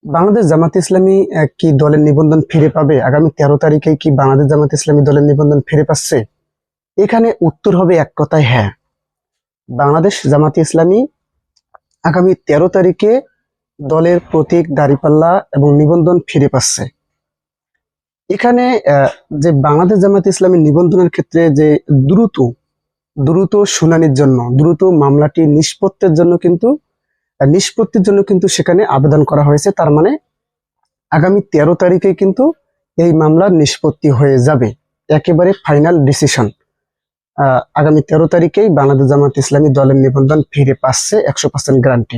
বাংলাদেশ জামাত ইসলামী কি দলের নিবন্ধন ফিরে পাবে? আগামী 13 তারিখে কি বাংলাদেশ জামাত ইসলামী দলের নিবন্ধন ফিরে পাচ্ছে? এখানে উত্তর হবে এক কথায় হ্যাঁ। বাংলাদেশ জামাত ইসলামী আগামী 13 তারিখে দলের প্রতীক, দাঁড়িপাল্লা এবং নিবন্ধন ফিরে পাচ্ছে। এখানে যে বাংলাদেশ জামাত ইসলামী নিবন্ধনের ক্ষেত্রে যে দ্রুত দ্রুত শুনানির জন্য, দ্রুত মামলাটি নিষ্পত্তির জন্য কিন্তু সেখানে আবেদন করা হয়েছে। তার মানে আগামী 13 তারিখে কিন্তু এই মামলার নিষ্পত্তি হয়ে যাবে, একেবারে ফাইনাল ডিসিশন। আগামী 13 তারিখেই বাংলাদেশ জামাত ইসলামী দলের নিবন্ধন ফিরে পাচ্ছে, 100% গ্যারান্টি।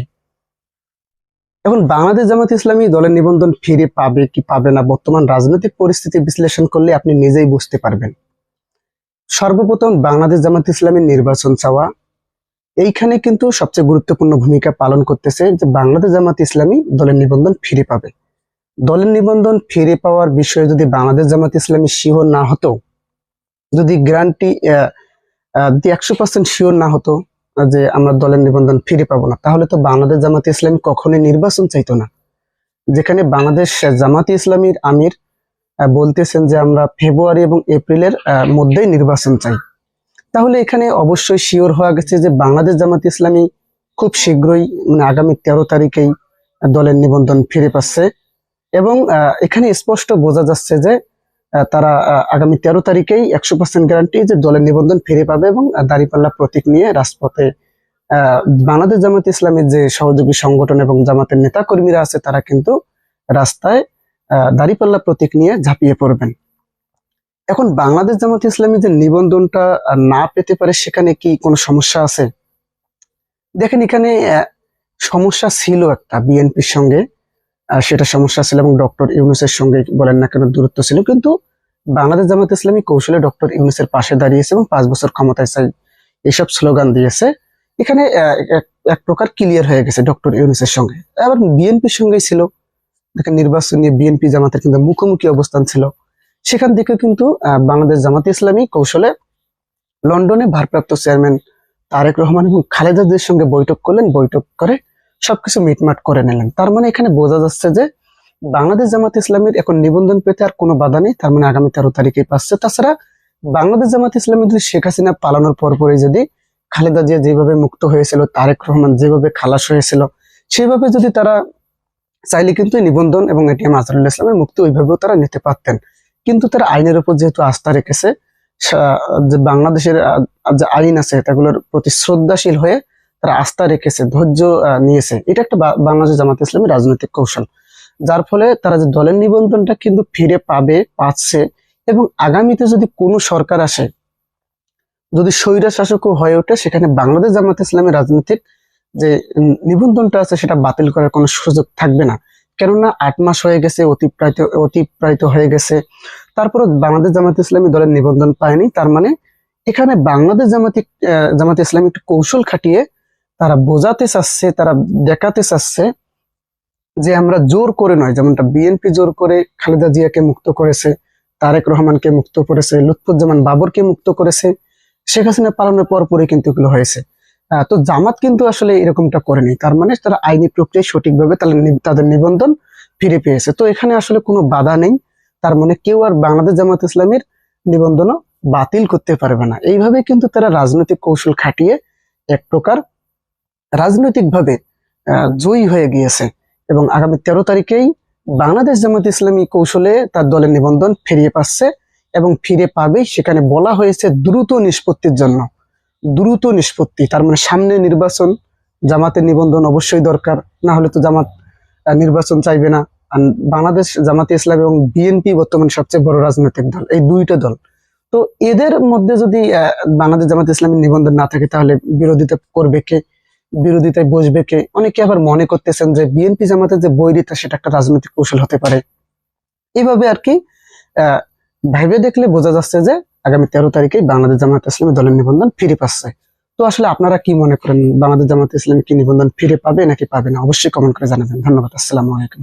এখন বাংলাদেশ জামাত ইসলামী দলের নিবন্ধন ফিরে পাবে কি পাবে না, বর্তমান রাজনৈতিক পরিস্থিতি বিশ্লেষণ করলে আপনি নিজেই বুঝতে পারবেন। সর্বপ্রথম বাংলাদেশ জামাত ইসলামীর নির্বাচন চাওয়া, এইখানে কিন্তু সবচেয়ে গুরুত্বপূর্ণ ভূমিকা পালন করতেছে যে বাংলাদেশ জামাত ইসলামী দলের নিবন্ধন ফিরে পাবে। দলের নিবন্ধন ফিরে পাওয়ার বিষয়ে যদি বাংলাদেশ জামাত ইসলামী শিওর না হতো, যদি গ্যারান্টি 100% শিওর না হতো যে আমরা দলের নিবন্ধন ফিরে পাবো না, তাহলে তো বাংলাদেশ জামাত ইসলামী কখনোই নির্বাচন চাইতো না। যেখানে বাংলাদেশ জামাত ইসলামীর আমির বলতেছেন যে আমরা ফেব্রুয়ারি এবং এপ্রিলের মধ্যেই নির্বাচন চাই, তাহলে এখানে অবশ্যই শিওর হওয়া গেছে যে বাংলাদেশ জামাত ইসলামী খুব শীঘ্রই, মানে আগামী 13 তারিখেই দলের নিবন্ধন ফিরে পাচ্ছে। এবং এখানে স্পষ্ট বোঝা যাচ্ছে যে তারা আগামী 13 তারিখেই 100% গ্যারান্টি যে দলের নিবন্ধন ফিরে পাবে এবং দাঁড়িপাল্লা প্রতীক নিয়ে রাজপথে বাংলাদেশ জামাত ইসলামের যে সহযোগী সংগঠন এবং জামাতের নেতা কর্মীরা আছে তারা কিন্তু রাস্তায় দাঁড়িপাল্লা প্রতীক নিয়ে ঝাঁপিয়ে পড়বেন। এখন বাংলাদেশ জামাত ইসলামী যে নিবন্ধনটা না পেতে পারে, সেখানে কি কোনো সমস্যা আছে? দেখেন, এখানে সমস্যা ছিল একটা বিএনপির সঙ্গে, সেটা সমস্যা ছিল, এবং ডক্টর ইউনূসের সঙ্গে বলেন না কেন দূরত্ব ছিল, কিন্তু বাংলাদেশ জামাত ইসলামী কৌশলে ডক্টর ইউনূসের পাশে দাঁড়িয়েছে এবং 5 বছর ক্ষমতায় চাই এইসব স্লোগান দিয়েছে। এখানে এক প্রকার ক্লিয়ার হয়ে গেছে ডক্টর ইউনূসের সঙ্গে। আবার বিএনপির সঙ্গেই ছিল, দেখেন নির্বাচন নিয়ে বিএনপি জামাতের কিন্তু মুখোমুখি অবস্থান ছিল। সেখান থেকে কিন্তু বাংলাদেশ জামাত ইসলামী কৌশলে লন্ডনে ভারপ্রাপ্ত চেয়ারম্যান তারেক রহমান এবং খালেদা জিয়ার সঙ্গে বৈঠক করলেন, বৈঠক করে সবকিছু মিটমাট করে নিলেন। তার মানে এখানে বোঝা যাচ্ছে যে বাংলাদেশ জামাত ইসলামীর এখন নিবন্ধন পেতে আর কোনো বাধা নেই, তার মানে আগামী 13 তারিখে পাচ্ছে। তাছাড়া বাংলাদেশ জামাত ইসলামী যদি শেখ হাসিনা পালানোর পরপরই যদি খালেদা জিয়া যেভাবে মুক্ত হয়েছিল, তারেক রহমান যেভাবে খালাস হয়েছিল, সেভাবে যদি তারা চাইলে কিন্তু নিবন্ধন এবং এটিএম আজহারুল ইসলামের মুক্তি ওইভাবেও তারা নিতে পারতেন। কিন্তু তারা আইনের উপর যেহেতু আস্থা রেখেছে, যে বাংলাদেশের যে আইন আছে সেগুলোর প্রতি শ্রদ্ধাশীল হয়ে তারা আস্থা রেখেছে, ধৈর্য নিয়েছে। এটা একটা বাংলাদেশ জামাত ইসলামী রাজনৈতিক কৌশল, যার ফলে তারা যে দলের নিবন্ধনটা কিন্তু ফিরে পাচ্ছে। এবং আগামীতে যদি কোনো সরকার আসে, যদি স্বৈরা শাসকও হয়ে ওঠে, সেখানে বাংলাদেশ জামাত ইসলামী রাজনৈতিক যে নিবন্ধনটা আছে সেটা বাতিল করার কোনো সুযোগ থাকবে না। কেননা 8 মাস হয়ে গেছে, অতিপ্রায়িত হয়ে গেছে, তারপরে বাংলাদেশ জামাত ইসলামী দলের নিবন্ধন পায়নি। তার মানে এখানে বাংলাদেশ জামাত ইসলামী একটু কৌশল খাটিয়ে তারা বোঝাতে চাচ্ছে, তারা দেখাতে চাচ্ছে যে আমরা জোর করে নয়, যেমনটা বিএনপি জোর করে খালেদা জিয়াকে মুক্ত করেছে, তারেক রহমানকে মুক্ত করেছে, লুৎফুজ্জামান বাবরকে মুক্ত করেছে, শেখ হাসিনা পালানোর পরে কিন্তু এগুলো হয়েছে। তো জামাত কিন্তু আসলে এরকমটা করেনি। তার মানে তারা আইনি প্রক্রিয়ায় সঠিকভাবে তাদের নিবন্ধন ফিরে পেয়েছে। তো এখানে আসলে কোনো বাধা নেই, তার মানে কেউ আর বাংলাদেশ জামাত ইসলামীর নিবন্ধনও বাতিল করতে পারবে না। এইভাবে কিন্তু তারা রাজনৈতিক কৌশল খাটিয়ে এক প্রকার রাজনৈতিকভাবে জয়ী হয়ে গিয়েছে। এবং আগামী 13 তারিখেই বাংলাদেশ জামাত ইসলামী কৌশলে তার দলের নিবন্ধন ফিরিয়ে পাচ্ছে এবং ফিরে পাবে। সেখানে বলা হয়েছে দ্রুত নিষ্পত্তির জন্য, দ্রুত নিষ্পত্তি। তার মানে সামনে নির্বাচন, জামাতের নিবন্ধন অবশ্যই দরকার, না হলে তো জামাত নির্বাচন চাইবে না। আর বাংলাদেশ জামাতে ইসলাম এবং বিএনপি বর্তমানে সবচেয়ে বড় রাজনৈতিক দল, এই দুইটা দল। তো এদের মধ্যে যদি বাংলাদেশ জামাত ইসলামের নিবন্ধন না থাকে, তাহলে বিরোধিতা করবে কে, বিরোধিতায় বসবে কে? অনেকে আবার মনে করতেছেন যে বিএনপি জামাতের যে বৈরিতা সেটা একটা রাজনৈতিক কৌশল হতে পারে। এইভাবে আর কি ভেবে দেখলে বোঝা যাচ্ছে যে আগামী 13 তারিখে বাংলাদেশ জামাত ইসলামী দলের নিবন্ধন ফিরে পাচ্ছে। তো আসলে আপনারা কি মনে করেন, বাংলাদেশ জামাত ইসলামী কি নিবন্ধন ফিরে পাবে নাকি পাবে না? অবশ্যই কমেন্ট করে জানাবেন। ধন্যবাদ। আসসালামু আলাইকুম।